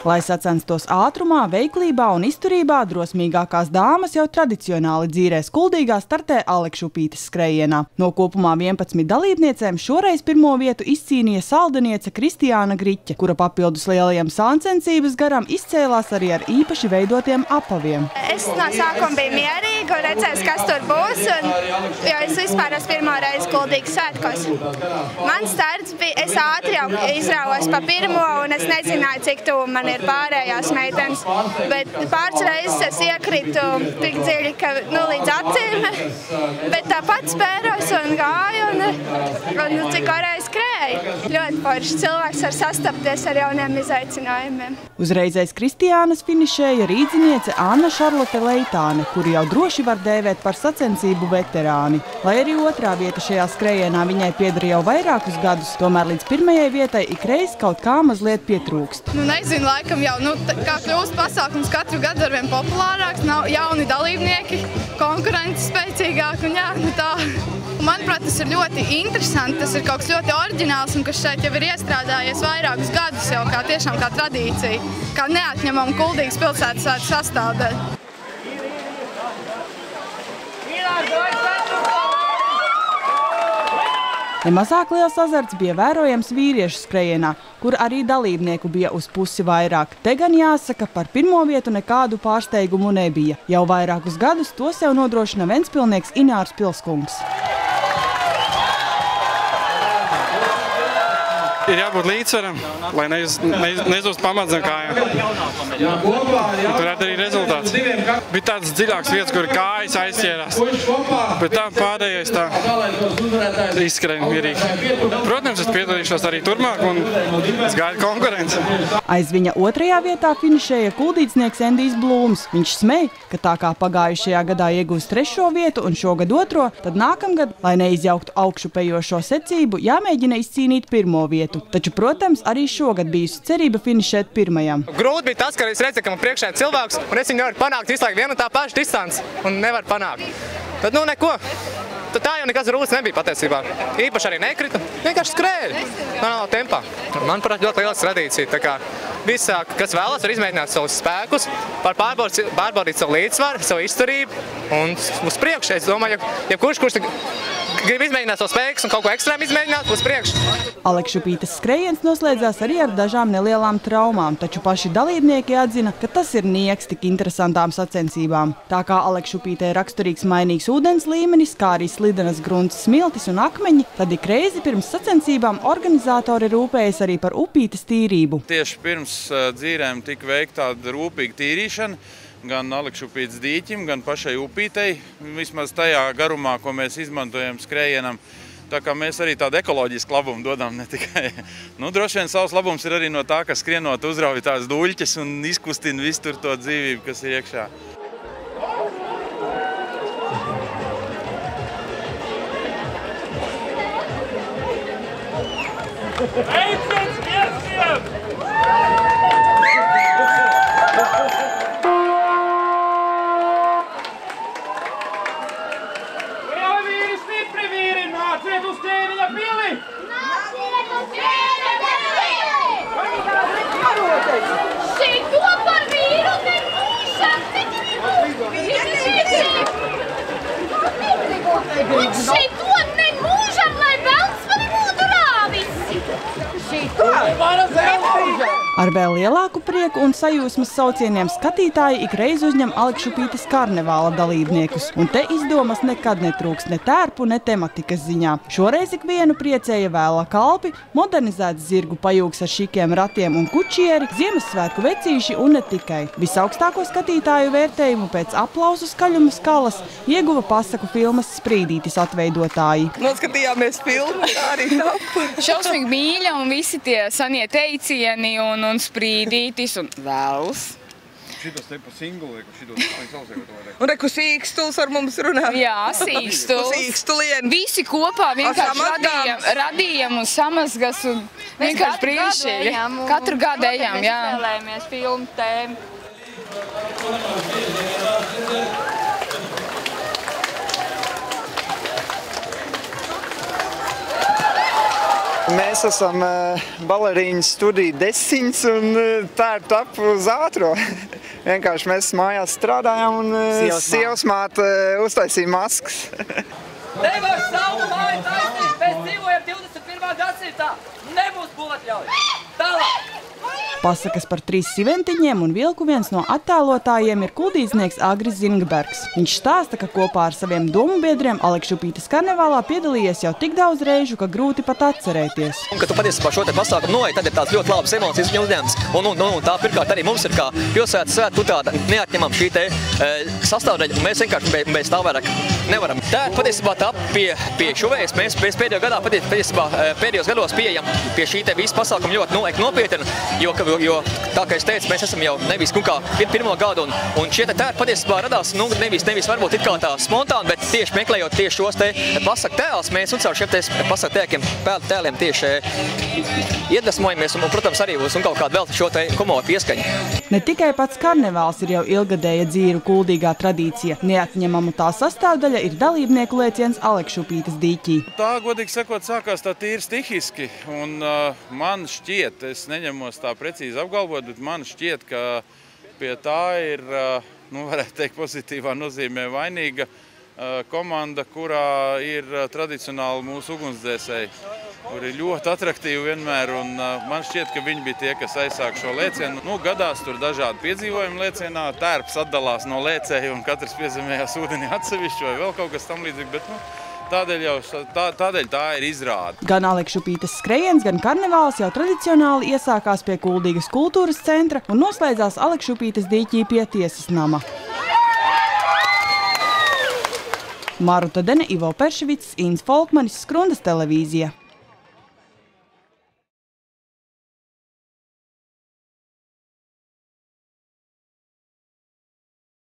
Lai sacenstos ātrumā, veiklībā un izturībā, drosmīgākās dāmas jau tradicionāli dzīrēs Kuldīgā startē Alekšupītes skrejienā. No kopumā 11 dalībniecēm šoreiz pirmo vietu izcīnīja saldiniece Kristiāna Griķe, kura papildus lielajam sāncensības garam izcēlās arī ar īpaši veidotiem apaviem. Es no sākuma biju mierīga un redzēju, kas tur būs, jo es vispār esmu pirmo reizi Kuldīgas svētkos. Mans starts bija, es ātri jau izrāvos pa pirmo un es nezināju, cik tuvu man ir pārējās meitenes, bet pāris reizes es iekritu tik dziļi, ka līdz acīm, bet tāpat spēros un gāju un cik varēju skrēju. Ļoti forši cilvēks var sastapties ar jauniem izaicinājumiem. Uzreizēs Kristiānas finišēja rīdziniece Anna Šarlote Leitāne, kuri jau droši var dēvēt par sacensību veterāni. Lai arī otrā vieta šajā skrējienā viņai pieder jau vairākus gadus, tomēr līdz pirmajai vietai ikreiz kaut kā mazliet pietrūkst. Nezinu, laikam jau, kā kļūst pasākums katru gadu arvien populārāks, nav jauni dalībnieki, konkurence spēcīgāk un jā, tā. Manuprāt, tas ir ļoti interesanti, tas ir kaut kas ļoti oriģināls un kas šeit jau ir iestrādājies vairākus gadus jau kā tiešām kā tradīcija, kā neatņemama Kuldīgas pilsētas svētku sastāvdaļa. Nemazāk liels azarts bija vērojams vīriešu skrejienā, kur arī dalībnieku bija uz pusi vairāk. Te gan jāsaka, par pirmo vietu nekādu pārsteigumu nebija. Jau vairākus gadus to sev nodrošina ventspilnieks Inārs Pilskungs. Ir jābūt līdzsvaram, lai nezūst pamats zem kājām. Tur arī rezultāts. Bija tāds dziļāks vietas, kur kājas aizķērās, bet tā pārējais tā izskrēja mierīgi. Protams, es piedalīšos arī turpmāk un es gaidu konkurenci. Aiz viņa otrajā vietā finišēja kuldīdznieks Endijs Blūms. Viņš smej, ka tā kā pagājušajā gadā iegūst 3. vietu un šogad 2., tad nākamgad, lai neizjauktu augšupejošo secību, jāmēģina izcīnīt 1. vietu. Taču, protams, arī šogad bijusi cerība finišēt 1. Grūti bija tas, ka es redzu, ka man priekšā ir cilvēks, un es viņu nevaru panākt visu laiku vienu un tā pašu distanci, un nevaru panākt. Tad, neko. Tad tā jau nekas grūts nebija patiesībā. Īpaši arī nekritu, vienkārši skrēju. Normālā tempā. Manuprāt, ļoti lieliska tradīcija. Tā kā visi, kas vēlas, var izmēģināt savus spēkus, var pārbaudīt savu līdzsvaru, savu izturību, un uz priekšu. Es domāju, ja kurš grib izmēģināt savu spēkus un kaut ko ekstrēmu izmēģināt, uz priekšu. Alekšupītes skrejiens noslēdzās arī ar dažām nelielām traumām, taču paši dalībnieki atzina, ka tas ir nieks tik interesantām sacensībām. Tā kā Alekšupītē raksturīgs mainīgs ūdens līmenis, kā arī slidenas grunts, smiltis un akmeņi, tad ik reizi pirms sacensībām organizatori rūpējas arī par upītes tīrību. Tieši pirms dzīrēm tika veikta tāda rūpīga tīrīšana, gan Alekšupītes dīķim, gan pašai upītei, vismaz tajā garumā, ko mēs izmantojam skrējienam. Tā kā mēs arī tādu ekoloģisku labumu dodam, ne tikai. Droši vien savs labums ir arī no tā, ka skrienot uzrauj tās duļķes un izkustina visu tur to dzīvību, kas ir iekšā. Eiciet spiesiem! Nāciet uz ķēniņa pili! Nāciet uz ķēniņa pili! Šito par vīru nemūžam! Un šito nemūžam, lai velns mani mūdu rāvis! Šito! Ar vēl lielāku prieku un sajūsmas saucieniem skatītāji ikreiz uzņem Alekšupītes karnevāla dalībniekus, un te izdomas nekad netrūkst ne tērpu, ne tematikas ziņā. Šoreiz ikvienu priecēja vēla kalpi, modernizēts zirgu pajūgs ar šikiem ratiem un kučieri, Ziemassvētku vecīši un ne tikai. Visaugstāko skatītāju vērtējumu pēc aplausu skaļuma skalas ieguva pasaku filmas Sprīdītis atveidotāji. Noskatījāmies filmu, tā arī tapa. Šausmīgi mīļa un visi tie sanie teicieni un Sprīdītis un vēls. Šitos te pa singuli, šitos un reku sīkstuls ar mums runā. Jā, sīkstuls. Sīkstulien. Visi kopā vienkārši radījam un samazgas un vienkārši brīnišķīgi. Katru gadu ejam, jā. Mēs izvēlējamies filmu tēmu. Mēs esam balerīņu studiju desiņas un tā ir tapu uz ātro. Vienkārši mēs mājās strādājām un sievas māte uztaisīja maskas. Nevar savu māju taisīt, mēs dzīvojam 21. gadsimtā. Nebūs būvatļauj. Tālāk! Pasakas par 3 siventiņiem un vilku viens no attēlotājiem ir kuldīdznieks Agris Zingbergs. Viņš stāsta, ka kopā ar saviem domu biedriem Alekšupītes karnevālā piedalījies jau tik daudz reižu, ka grūti pat atcerēties. Un, kad tu patiesībā šo te pasākumu noiet, tad ir tāds ļoti labas emocijas viņa uzņēmums. Un tā pirmkārt arī mums ir kā pilsētas svētku tāda neatņemama šī te sastāvdaļa, un mēs vienkārši bez tā vairāk nevaram. Tā ir patiesībā tā pie šuvējas. Mēs pēdējos gados pieejam pie šī te visa pasākuma ļoti nopietni, jo tā kā es teicu, mēs esam jau nevis kā pirmo gadu, un šie te tērpi patiesībā radās, nevis varbūt it kā tā spontāni, bet tieši meklējot tieši šos te pasaku tēlus, mēs un caur šiem te pasaku tēliem tieši iedvesmojamies un, protams, arī uz un kaut kādu vēl šo te humoru pieskaņu. Ne tikai pats karnevāls ir jau ilgadēja dzīru kuldīgā tradīcija. Neatņemama tā sastāvdaļa ir dalībnieku lēciens Alekšupītes dīķī. Tā, godīgi sakot, sākās tā tīri stihiski, un man šķiet, es neņemos tā precīzi apgalvot, bet man šķiet, ka pie tā ir, varētu teikt, pozitīvā nozīmē vainīga komanda, kurā ir tradicionāli mūsu ugunsdzēsēji, kur ir ļoti atraktīvi vienmēr, un man šķiet, ka viņi bija tie, kas aizsāk šo lēcienu. Gadās tur dažādi piedzīvojumi lēcienā, tērps atdalās no lēcēju, un katrs piezemējās ūdenī atsevišķi vai vēl kaut kas tam līdzīgi, bet tādēļ tā ir izrāde. Gan Alekšupītes skrejiens, gan karnevāls jau tradicionāli iesākās pie Kuldīgas kultūras centra un noslēdzās Alekšupītes dīķī pie tiesas nama. Maruta Dene, Ivo Perševics, Inns Folkmanis, Skrundas televīzija.